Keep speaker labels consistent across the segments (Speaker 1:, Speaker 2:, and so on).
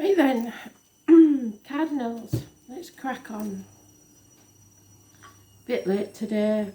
Speaker 1: Right then, Cardinals, let's crack on. Bit late today.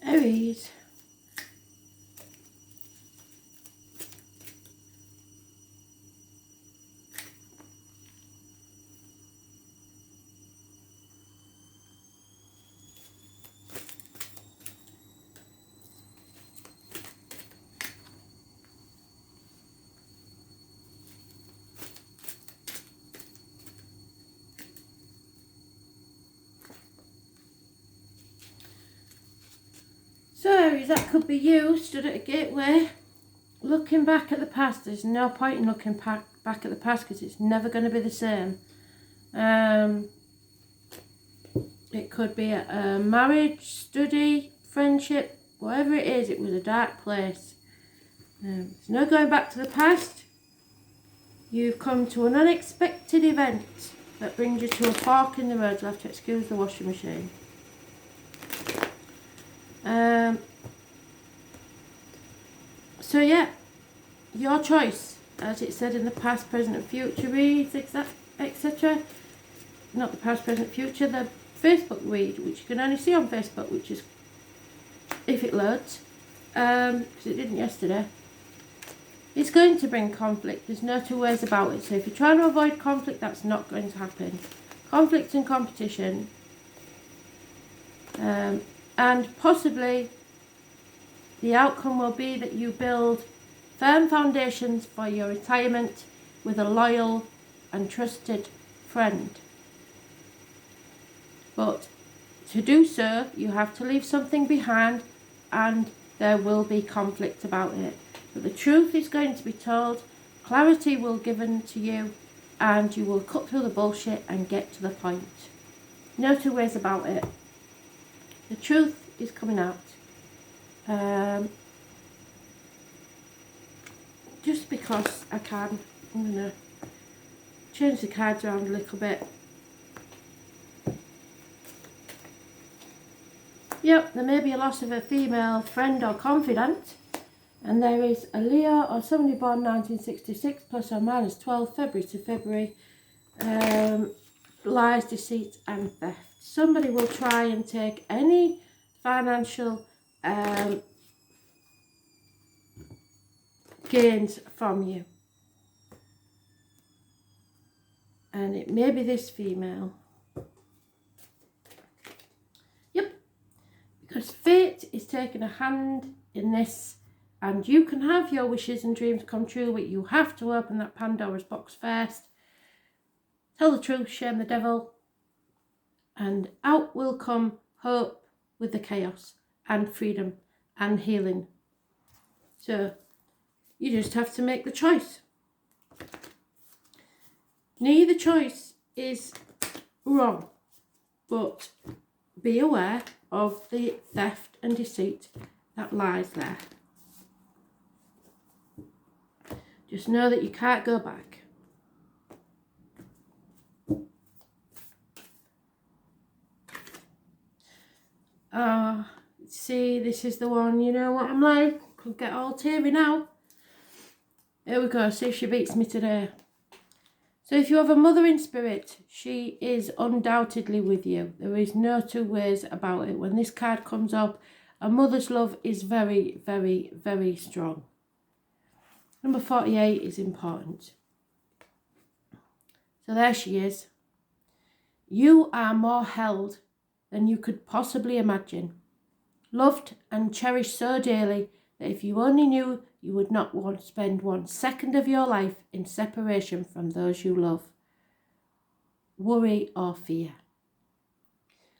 Speaker 1: Aries. So Aries, that could be you, stood at a gateway, looking back at the past. There's no point in looking back at the past because it's never going to be the same. It could be a marriage, study, friendship, whatever it is, it was a dark place. There's no going back to the past. You've come to an unexpected event that brings you to a fork in the road. You'll have to excuse the washing machine. So yeah, your choice, as it said in the past, present and future reads, etc. Not the past, present, future, the Facebook read, which you can only see on Facebook, which is, if it loads, because it didn't yesterday. It's going to bring conflict, there's no two ways about it. So if you're trying to avoid conflict, that's not going to happen. Conflict and competition, and possibly the outcome will be that you build firm foundations for your retirement with a loyal and trusted friend. But to do so, you have to leave something behind, and there will be conflict about it. But the truth is going to be told, clarity will be given to you, and you will cut through the bullshit and get to the point. No two ways about it. The truth is coming out. Just because I can, I'm going to change the cards around a little bit. Yep, there may be a loss of a female friend or confidant. And there is a Leo or somebody born 1966 plus or minus 12 February to February. Lies, deceit and theft. Somebody will try and take any financial gains from you. And it may be this female. Yep. Because fate is taking a hand in this, and you can have your wishes and dreams come true, but you have to open that Pandora's box first. Tell the truth, shame the devil, and out will come hope with the chaos and freedom and healing. So you just have to make the choice. Neither choice is wrong, but be aware of the theft and deceit that lies there. Just know that you can't go back. See, this is the one, you know what I'm like. Could get all teary now. Here we go, see if she beats me today. So if you have a mother in spirit, she is undoubtedly with you. There is no two ways about it. When this card comes up, a mother's love is very, very, very strong. Number 48 is important. So there she is. You are more held than you could possibly imagine. loved and cherished so dearly that if you only knew, you would not want to spend 1 second of your life in separation from those you love. Worry or fear.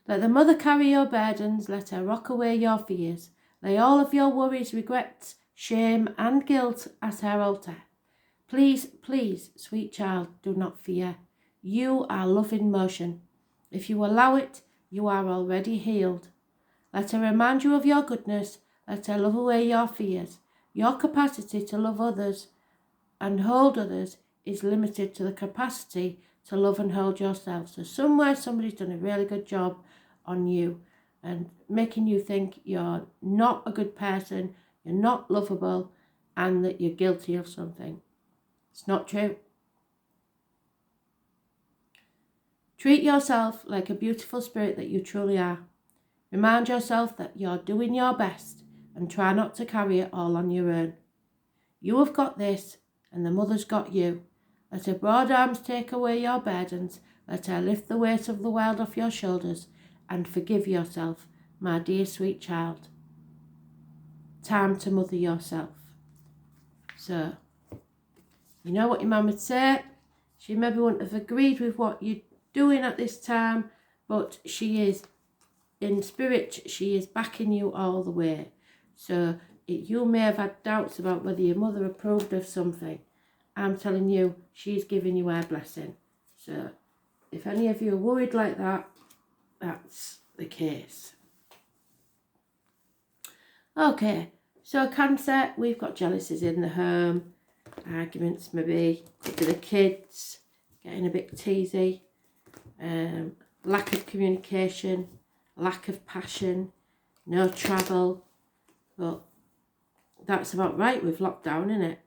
Speaker 1: Let the mother carry your burdens, let her rock away your fears. Lay all of your worries, regrets, shame and guilt at her altar. Please, please, sweet child, do not fear. You are love in motion. If you allow it, you are already healed. Let her remind you of your goodness. Let her love away your fears. Your capacity to love others and hold others is limited to the capacity to love and hold yourself. So somewhere somebody's done a really good job on you and making you think you're not a good person, you're not lovable, and that you're guilty of something. It's not true. Treat yourself like a beautiful spirit that you truly are. Remind yourself that you're doing your best and try not to carry it all on your own. You have got this and the mother's got you. Let her broad arms take away your burdens. Let her lift the weight of the world off your shoulders and forgive yourself, my dear sweet child. Time to mother yourself. So, you know what your mum would say? She maybe wouldn't have agreed with what you're doing at this time, but she is, in spirit, she is backing you all the way. So, you may have had doubts about whether your mother approved of something. I'm telling you, she's giving you her blessing. So, if any of you are worried like that, that's the case. Okay, so Cancer, we've got jealousies in the home, arguments maybe, could be the kids getting a bit teasy, lack of communication, lack of passion, no travel, but that's about right with lockdown, isn't it?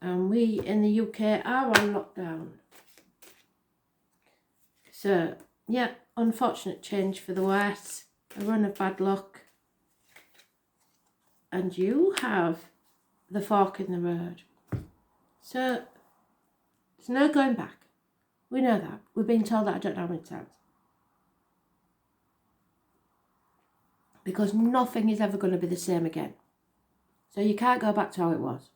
Speaker 1: And we in the UK are on lockdown. So, yeah, unfortunate change for the worse, a run of bad luck. And you have the fork in the road. So, there's no going back. We know that. We've been told that I don't know how many times. Because nothing is ever going to be the same again. So you can't go back to how it was.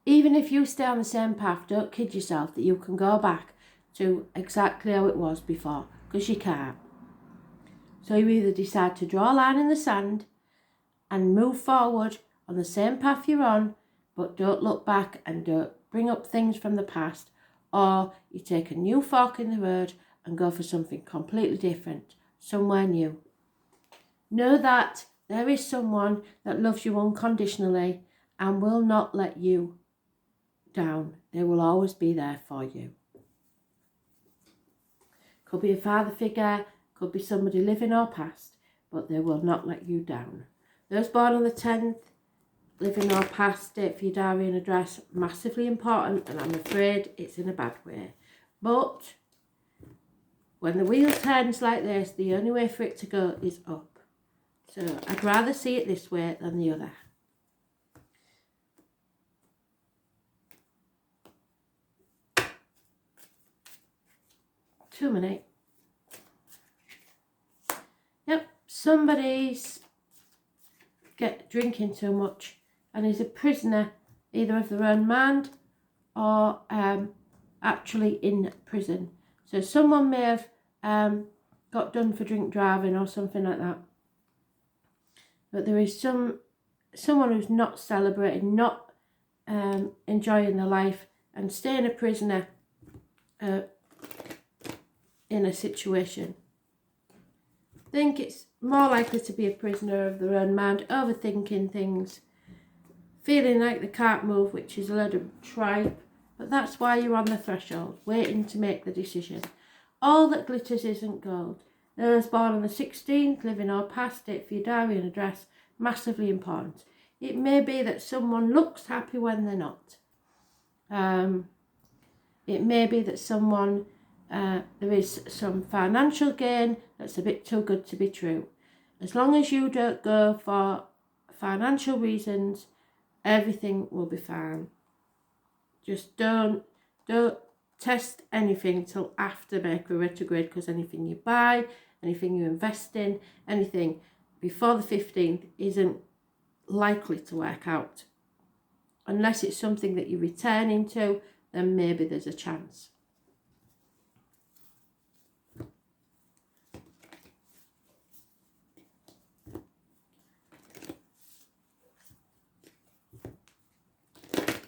Speaker 1: Even if you stay on the same path, don't kid yourself that you can go back to exactly how it was before, because you can't. So you either decide to draw a line in the sand and move forward on the same path you're on, but don't look back and don't bring up things from the past, or you take a new fork in the road and go for something completely different, somewhere new. Know that there is someone that loves you unconditionally and will not let you down. They will always be there for you. Could be a father figure, could be somebody living or past, but they will not let you down. Those born on the 10th, living or past, date for your diary and address, massively important, and I'm afraid it's in a bad way. But when the wheel turns like this, the only way for it to go is up. So I'd rather see it this way than the other. Too many. Yep, somebody's drinking too much and is a prisoner either of their own mind or actually in prison. So someone may have got done for drink driving or something like that. But there is someone who's not celebrating, not enjoying their life and staying a prisoner in a situation. I think it's more likely to be a prisoner of their own mind, overthinking things, feeling like they can't move, which is a load of tripe, but that's why you're on the threshold, waiting to make the decision. All that glitters isn't gold. Those born on the 16th, living or past, date for your diary and address, massively important. It may be that someone looks happy when they're not. It may be that someone, there is some financial gain that's a bit too good to be true. As long as you don't go for financial reasons, everything will be fine. Just don't test anything till after Mercury retrograde, because anything you buy, anything you invest in, anything before the 15th isn't likely to work out. Unless it's something that you're returning to, then maybe there's a chance.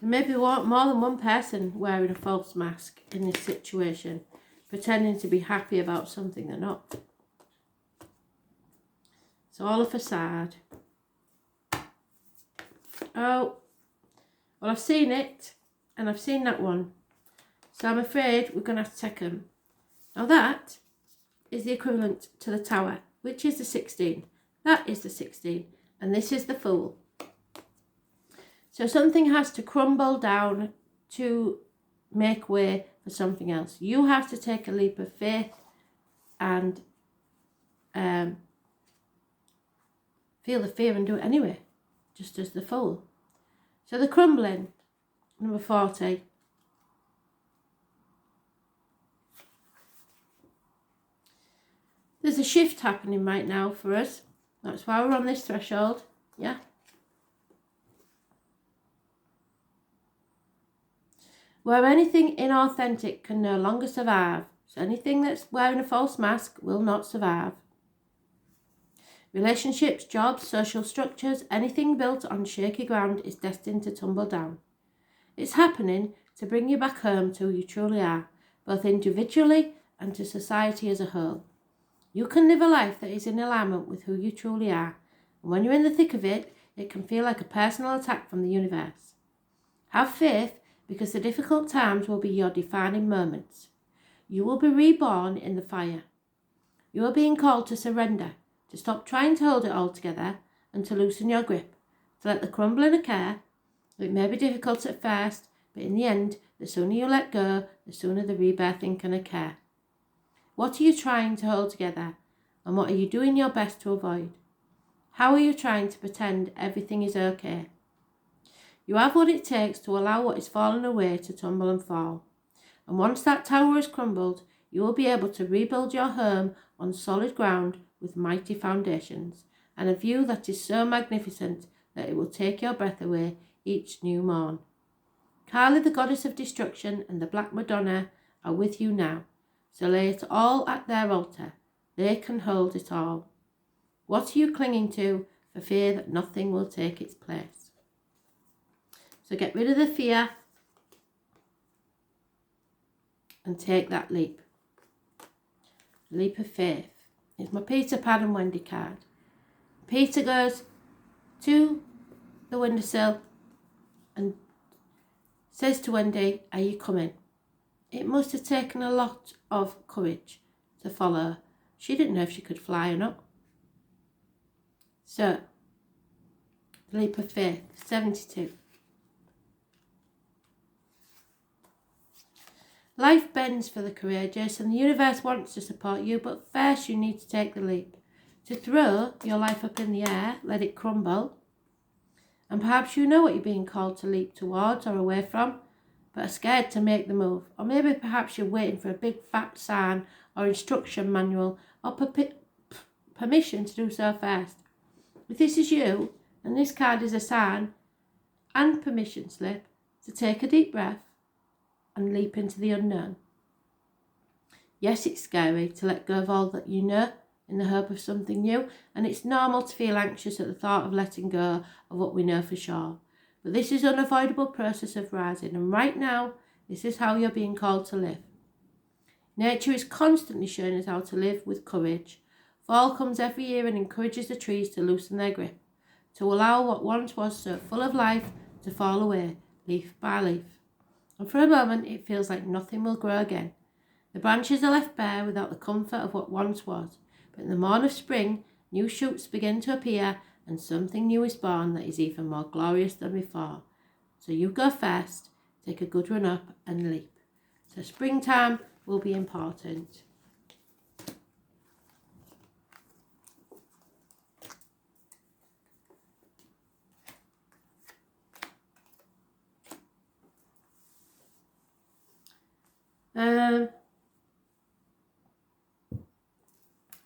Speaker 1: There may be more than one person wearing a false mask in this situation, pretending to be happy about something they're not. It's all a facade. Oh, well, I've seen it, and I've seen that one. So I'm afraid we're going to have to take them. Now that is the equivalent to the Tower, which is the 16. That is the 16, and this is the Fool. So something has to crumble down to make way for something else. You have to take a leap of faith and feel the fear and do it anyway, just as the Fool. So the crumbling, number 40. There's a shift happening right now for us. That's why we're on this threshold, yeah? Where anything inauthentic can no longer survive. So anything that's wearing a false mask will not survive. Relationships, jobs, social structures, anything built on shaky ground is destined to tumble down. It's happening to bring you back home to who you truly are, both individually and to society as a whole. You can live a life that is in alignment with who you truly are, and when you're in the thick of it, it can feel like a personal attack from the universe. Have faith, because the difficult times will be your defining moments. You will be reborn in the fire. You are being called to surrender, to stop trying to hold it all together, and to loosen your grip, to let the crumbling occur. It may be difficult at first, but in the end, the sooner you let go, the sooner the rebirthing can occur. What are you trying to hold together, and what are you doing your best to avoid? How are you trying to pretend everything is okay? You have what it takes to allow what is fallen away to tumble and fall. And once that tower has crumbled, you will be able to rebuild your home on solid ground with mighty foundations and a view that is so magnificent that it will take your breath away each new morn. Kali, the goddess of destruction, and the Black Madonna are with you now. So lay it all at their altar. They can hold it all. What are you clinging to for fear that nothing will take its place? So get rid of the fear and take that leap. Leap of faith. It's my Peter, Pan and Wendy card. Peter goes to the windowsill and says to Wendy, "Are you coming?" It must have taken a lot of courage to follow her. She didn't know if she could fly or not. So, leap of faith, 72. Life bends for the courageous and the universe wants to support you, but first you need to take the leap. To throw your life up in the air, let it crumble. And perhaps you know what you're being called to leap towards or away from, but are scared to make the move. Or maybe perhaps you're waiting for a big fat sign or instruction manual or permission to do so first. If this is you, and this card is a sign and permission slip to take a deep breath and leap into the unknown. Yes, it's scary to let go of all that you know in the hope of something new, and it's normal to feel anxious at the thought of letting go of what we know for sure. But this is an unavoidable process of rising, and right now, this is how you're being called to live. Nature is constantly showing us how to live with courage. Fall comes every year and encourages the trees to loosen their grip, to allow what once was so full of life to fall away, leaf by leaf. And for a moment, it feels like nothing will grow again. The branches are left bare without the comfort of what once was. But in the morn of spring, new shoots begin to appear and something new is born that is even more glorious than before. So you go first, take a good run up and leap. So springtime will be important.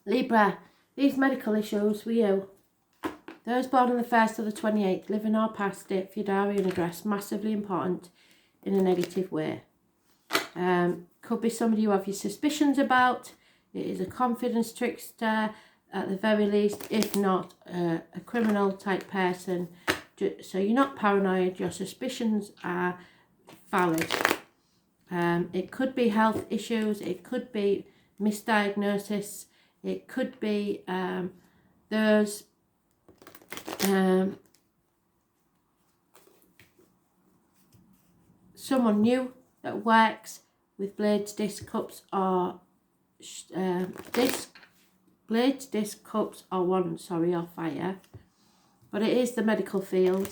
Speaker 1: Libra, these medical issues with you. Those born on the 1st to the 28th, living or past it for your diary and address, massively important in a negative way. Could be somebody you have your suspicions about. It is a confidence trickster at the very least, if not a criminal type person. So you're not paranoid, your suspicions are valid. It could be health issues, it could be misdiagnosis, it could be there's someone new that works with blades, disc, cups, or blades, disc, cups, or wands, or fire. But it is the medical field.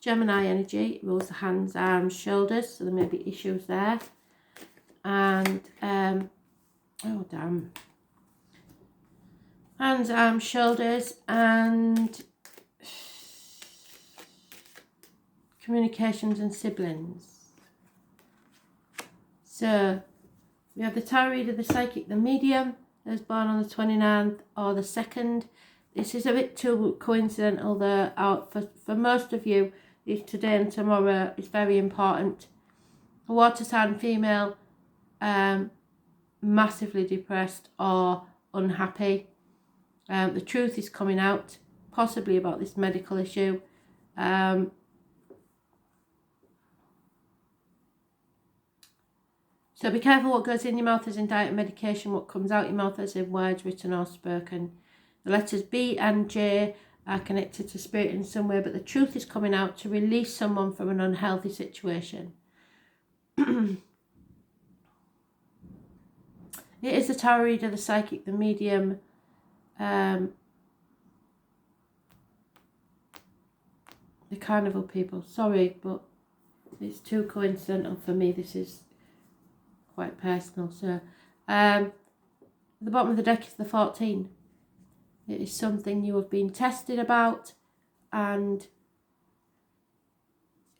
Speaker 1: Gemini energy rules the hands, arms, shoulders, so there may be issues there. And oh damn. Hands, arms, shoulders, and communications and siblings. So we have the tarot reader, the psychic, the medium, those born on the 29th or the 2nd. This is a bit too coincidental though. For most of you, today and tomorrow is very important. A water sign female, massively depressed or unhappy. The truth is coming out, possibly about this medical issue. So be careful what goes in your mouth as in diet and medication, what comes out your mouth as in words written or spoken. The letters B and J are connected to spirit in some way, but the truth is coming out to release someone from an unhealthy situation. It is the tarot reader, the psychic, the medium, the carnival people. Sorry, but it's too coincidental for me. This is quite personal. So the bottom of the deck is the 14. It is something you have been tested about, and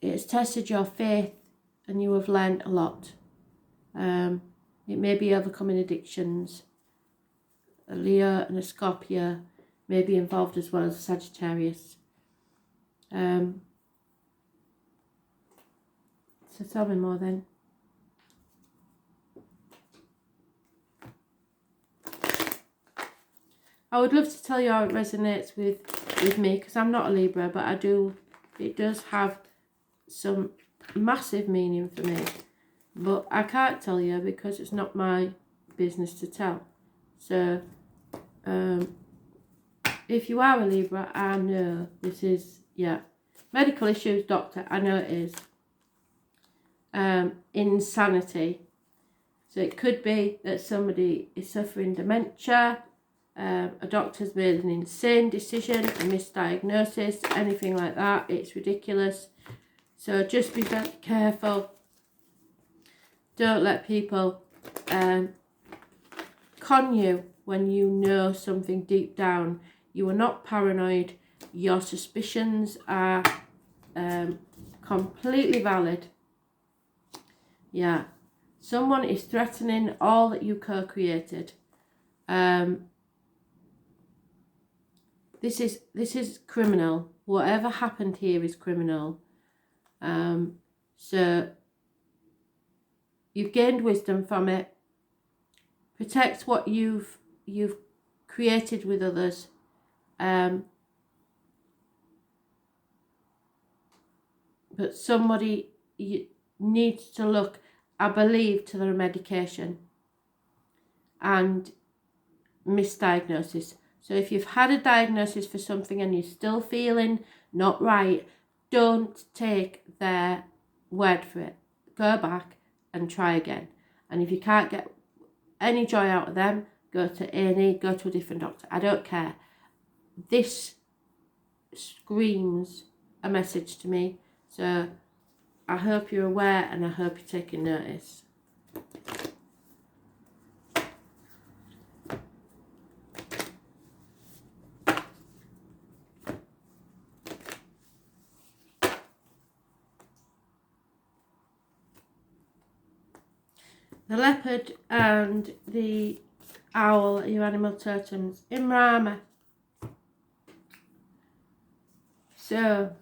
Speaker 1: it has tested your faith, and you have learned a lot. It may be overcoming addictions. A Leo and a Scorpio may be involved as well as a Sagittarius. So tell me more then. I would love to tell you how it resonates with me, because I'm not a Libra, but it does have some massive meaning for me. But I can't tell you because it's not my business to tell. So, if you are a Libra, I know this is, medical issues, doctor, I know it is. Insanity. So it could be that somebody is suffering dementia, a doctor's made an insane decision, a misdiagnosis, anything like that. It's ridiculous. So just be very careful. Don't let people con you when you know something deep down. You are not paranoid. Your suspicions are completely valid. Yeah. Someone is threatening all that you co-created. This is criminal. Whatever happened here is criminal. So you've gained wisdom from it. Protect what you've created with others. But somebody needs to look, I believe, to their medication and misdiagnosis. So if you've had a diagnosis for something and you're still feeling not right, don't take their word for it. Go back and try again. And if you can't get any joy out of them, go to A&E, go to a different doctor. I don't care. This screams a message to me. So I hope you're aware and I hope you're taking notice. the leopard and the owl are your animal totems in Rama. So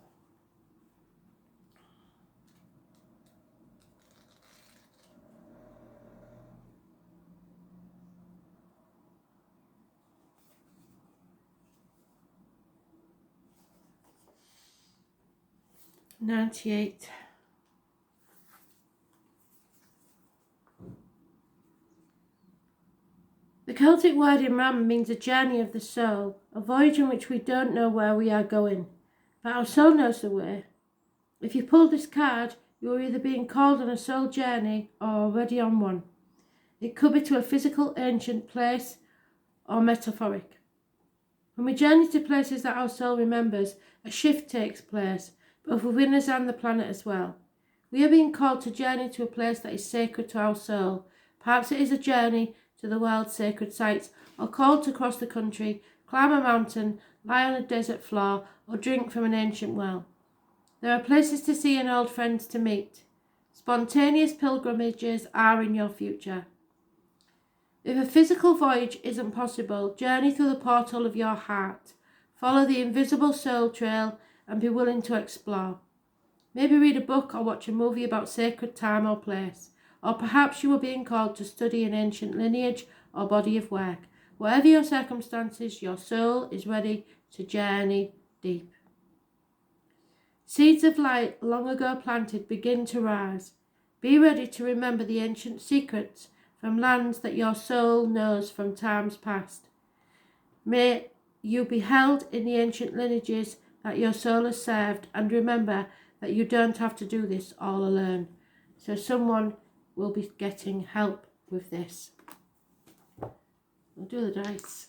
Speaker 1: $98. The Celtic word in Ram means a journey of the soul, a voyage in which we don't know where we are going, but our soul knows the way. If you pull this card, you are either being called on a soul journey or already on one. It could be to a physical ancient place or metaphoric. When we journey to places that our soul remembers, a shift takes place, both within us and the planet as well. We are being called to journey to a place that is sacred to our soul. Perhaps it is a journey to the world's sacred sites, or called to cross the country, climb a mountain, lie on a desert floor, or drink from an ancient well. There are places to see and old friends to meet. Spontaneous pilgrimages are in your future. If a physical voyage isn't possible, journey through the portal of your heart. Follow the invisible soul trail and be willing to explore. Maybe read a book or watch a movie about sacred time or place. Or perhaps you are being called to study an ancient lineage or body of work. Whatever your circumstances, your soul is ready to journey deep. Seeds of light long ago planted begin to rise. Be ready to remember the ancient secrets from lands that your soul knows from times past. May you be held in the ancient lineages that your soul has served, and remember that you don't have to do this all alone. So someone will be getting help with this. We'll do the dice.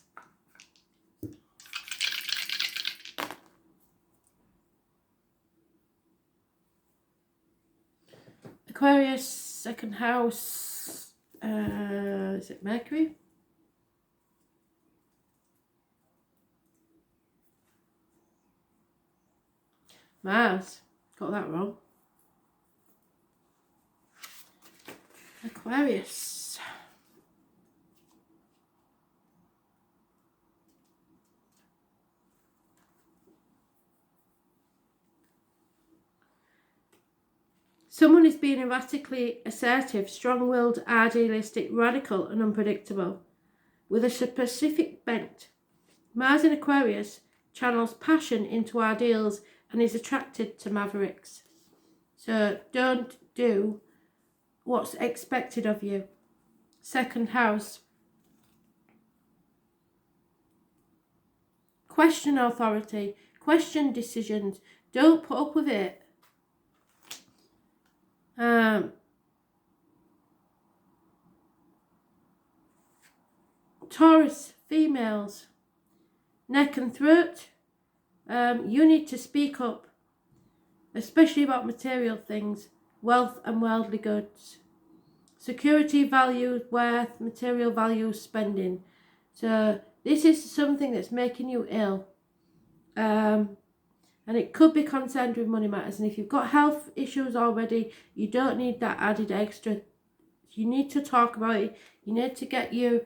Speaker 1: Aquarius, second house, is it Mercury? Mars, got that wrong. Aquarius. Someone is being erratically assertive, strong-willed, idealistic, radical and unpredictable, with a specific bent. Mars in Aquarius channels passion into ideals and is attracted to mavericks. So don't do what's expected of you. Second house. Question authority. Question decisions. Don't put up with it. Taurus, females. Neck and throat. You need to speak up, especially about material things, wealth and worldly goods. Security, value, worth, material value, spending. So this is something that's making you ill. And it could be concerned with money matters. And if you've got health issues already, you don't need that added extra. You need to talk about it. You need to get your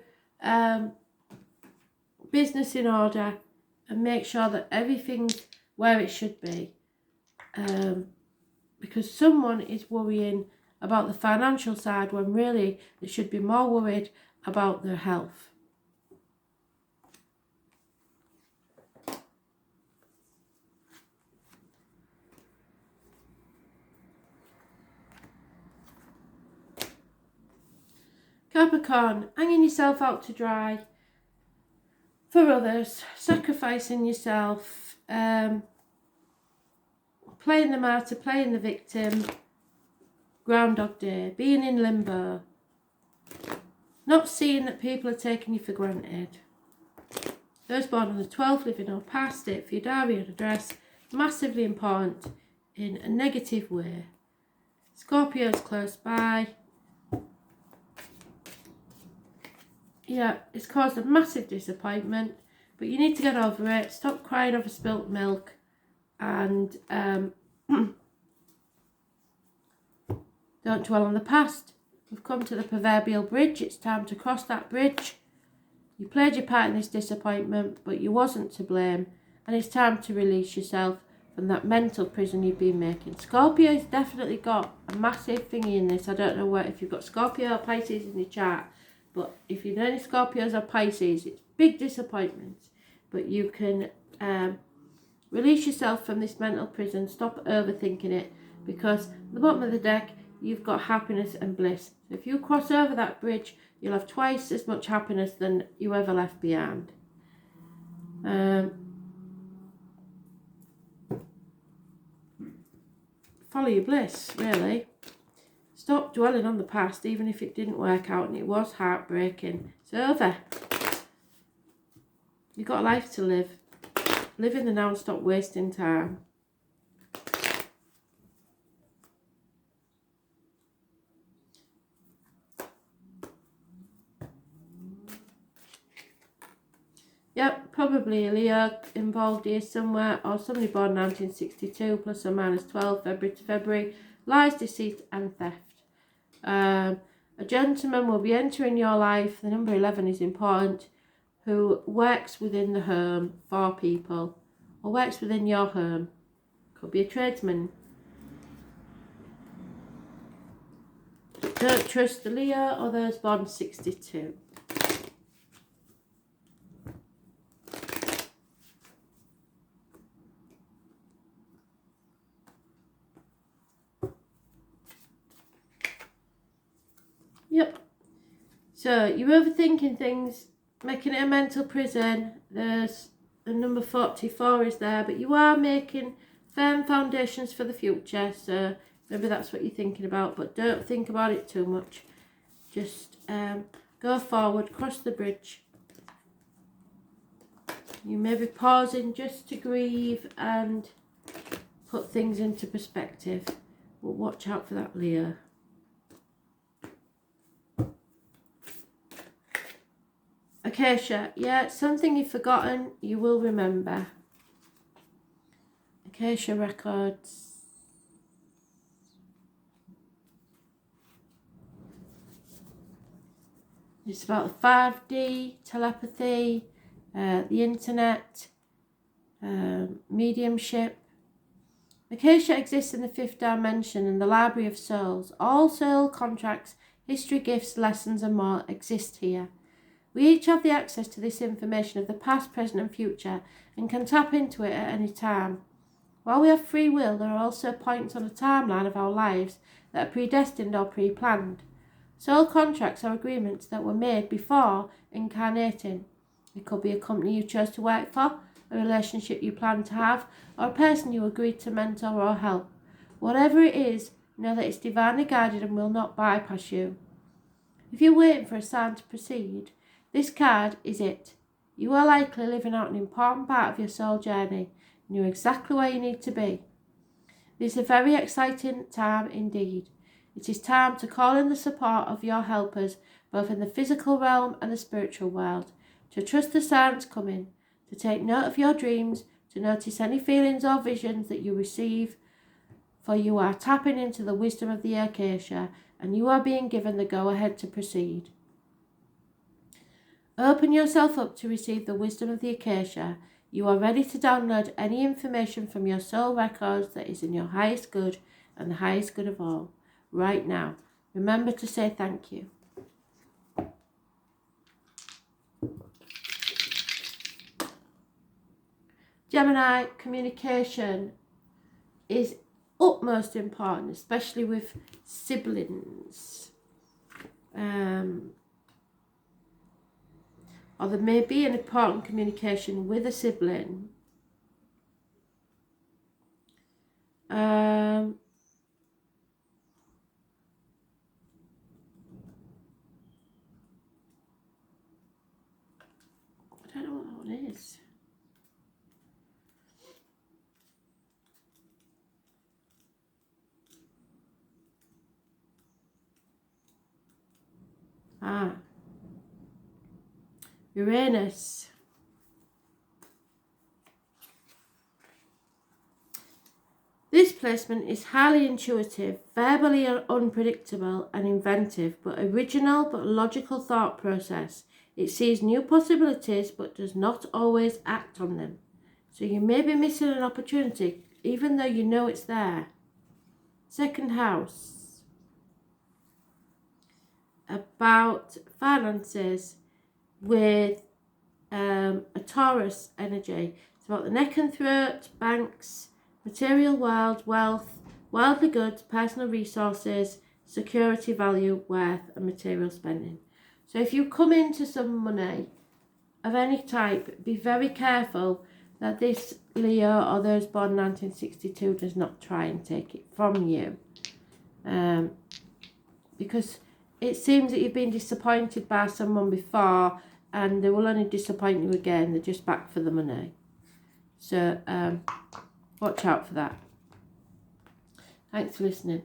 Speaker 1: business in order and make sure that everything's where it should be. Because someone is worrying about the financial side when really they should be more worried about their health. Capricorn, hanging yourself out to dry for others, sacrificing yourself, playing the martyr, playing the victim, Groundhog Day, being in limbo, not seeing that people are taking you for granted. Those born on the 12th, living or past it for your diary and address, massively important in a negative way. Scorpio's close by. Yeah, it's caused a massive disappointment, but you need to get over it. Stop crying over spilt milk, and don't dwell on the past. We've come to the proverbial bridge. It's time to cross that bridge. You played your part in this disappointment, but you wasn't to blame. And it's time to release yourself from that mental prison you've been making. Scorpio's definitely got a massive thingy in this. I don't know if you've got Scorpio or Pisces in your chart, but if you know any Scorpios or Pisces, it's big disappointments. But you can release yourself from this mental prison. Stop overthinking it, because at the bottom of the deck, you've got happiness and bliss. So if you cross over that bridge, you'll have twice as much happiness than you ever left behind. Follow your bliss, really. Stop dwelling on the past, even if it didn't work out and it was heartbreaking. It's over. You've got a life to live. Live in the now and stop wasting time. Yep, probably a Leo involved here somewhere, or somebody born 1962, plus or minus 12, February to February. Lies, deceit and theft. A gentleman will be entering your life, the number 11 is important, who works within the home for people, or works within your home. Could be a tradesman. Don't trust the Leo or those born 62. Yep. So you're overthinking things, making it a mental prison. There's the number 44 is there, but you are making firm foundations for the future. So maybe that's what you're thinking about, but don't think about it too much. Just go forward, cross the bridge. You may be pausing just to grieve and put things into perspective, but watch out for that Leo. Acacia, yeah, something you've forgotten, you will remember. Acacia records. It's about the 5D, telepathy, the internet, mediumship. Acacia exists in the 5th dimension in the Library of Souls. All soul contracts, history, gifts, lessons and more exist here. We each have the access to this information of the past, present and future, and can tap into it at any time. While we have free will, there are also points on a timeline of our lives that are predestined or pre-planned. Soul contracts are agreements that were made before incarnating. It could be a company you chose to work for, a relationship you plan to have, or a person you agreed to mentor or help. Whatever it is, know that it's divinely guided and will not bypass you. If you're waiting for a sign to proceed, this card is it. You are likely living out an important part of your soul journey, and you're exactly where you need to be. This is a very exciting time indeed. It is time to call in the support of your helpers, both in the physical realm and the spiritual world, to trust the signs coming, to take note of your dreams, to notice any feelings or visions that you receive, for you are tapping into the wisdom of the Acacia, and you are being given the go-ahead to proceed. Open yourself up to receive the wisdom of the Acacia. You are ready to download any information from your soul records that is in your highest good and the highest good of all. Right now, remember to say thank you. Gemini, communication is utmost important, especially with siblings. Or there may be an important communication with a sibling. I don't know what that one is. Uranus. This placement is highly intuitive, verbally unpredictable and inventive, but original but logical thought process. It sees new possibilities but does not always act on them. So you may be missing an opportunity even though you know it's there. Second house. About finances with a Taurus energy. It's about the neck and throat, banks, material world, wealth, worldly goods, personal resources, security, value, worth and material spending. So if you come into some money of any type, be very careful that this Leo or those born 1962 does not try and take it from you. Because it seems that you've been disappointed by someone before and they will only disappoint you again. They're just back for the money. So watch out for that. Thanks for listening.